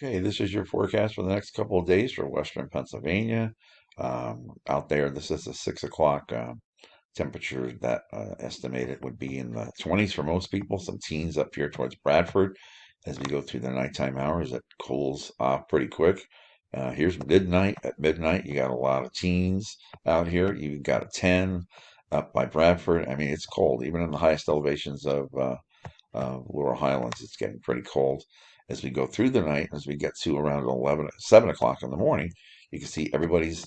Okay, this is your forecast for the next couple of days for Western Pennsylvania. Out there, this is a 6 o'clock temperature that estimated would be in the 20s for most people. Some teens up here towards Bradford. As we go through the nighttime hours, it cools off pretty quick. Here's midnight. At midnight, you got a lot of teens out here. You got a 10 up by Bradford. I mean, it's cold, even in the highest elevations of Laurel Highlands. It's getting pretty cold as we go through the night. As we get to around 11, 7 o'clock in the morning, you can see everybody's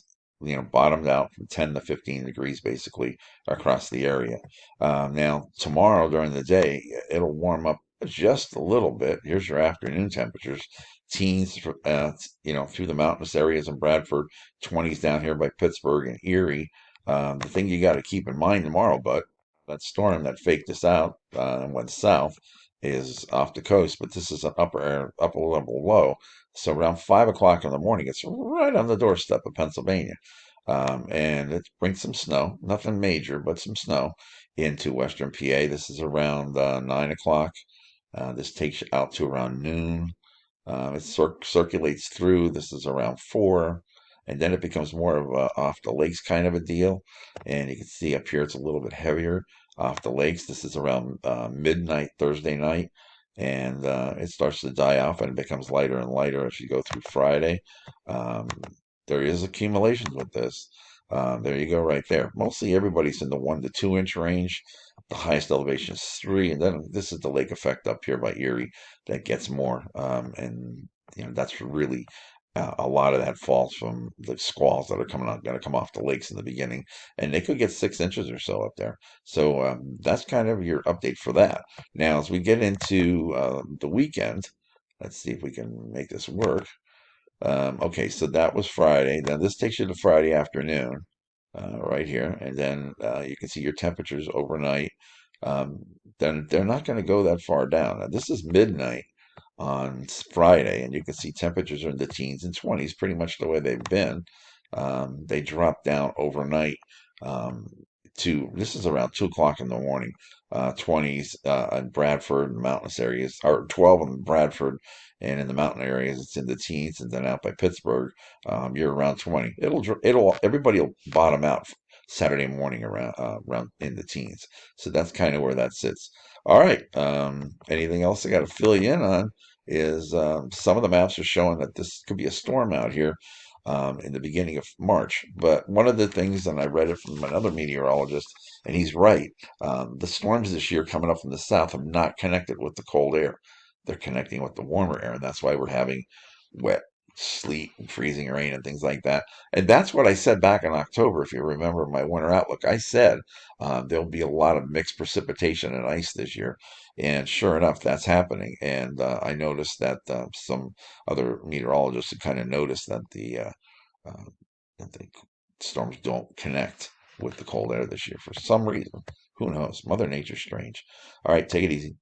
bottomed out from 10 to 15 degrees basically across the area. Now tomorrow during the day, it'll warm up just a little bit. Here's your afternoon temperatures. Teens, through the mountainous areas in Bradford, 20s down here by Pittsburgh and Erie. The thing you got to keep in mind tomorrow, but that storm that faked us out and went south is off the coast, but this is an upper level low. So around 5 o'clock in the morning, it's right on the doorstep of Pennsylvania. And it brings some snow, nothing major, but some snow into western PA. This is around 9 o'clock. This takes you out to around noon. It circulates through. This is around 4, and then it becomes more of a off the lakes kind of a deal. And you can see up here it's a little bit heavier off the lakes. This is around midnight Thursday night, and it starts to die off and it becomes lighter and lighter as you go through Friday. Um, there is accumulations with this. There you go, right there. Mostly everybody's in the 1 to 2 inch range. The highest elevation is 3, and then this is the lake effect up here by Erie that gets more. And that's really a lot of that falls from the squalls that are going to come off the lakes in the beginning, and they could get 6 inches or so up there. So that's kind of your update for that. Now, as we get into the weekend, let's see if we can make this work. Okay, so that was Friday. Now this takes you to Friday afternoon, right here, and then you can see your temperatures overnight. Um, then they're not going to go that far down. Now this is midnight on Friday, and you can see temperatures are in the teens and 20s, pretty much the way they've been. They drop down overnight um, to this is around 2 o'clock in the morning, 20s in Bradford and mountainous areas, or 12 in Bradford, and in the mountain areas it's in the teens, and then out by Pittsburgh, you're around 20. It'll everybody will bottom out Saturday morning around in the teens. So that's kind of where that sits. All right. Anything else I got to fill you in on is some of the maps are showing that this could be a storm out here in the beginning of March. But one of the things, and I read it from another meteorologist, and he's right. The storms this year coming up from the south have not connected with the cold air. They're connecting with the warmer air, and that's why we're having wet sleet and freezing rain and things like that. And that's what I said back in October, if you remember my winter outlook. I said there'll be a lot of mixed precipitation and ice this year. And sure enough, that's happening. And I noticed that some other meteorologists had kind of noticed uh, that the storms don't connect with the cold air this year for some reason. Who knows? Mother Nature's strange. All right, take it easy.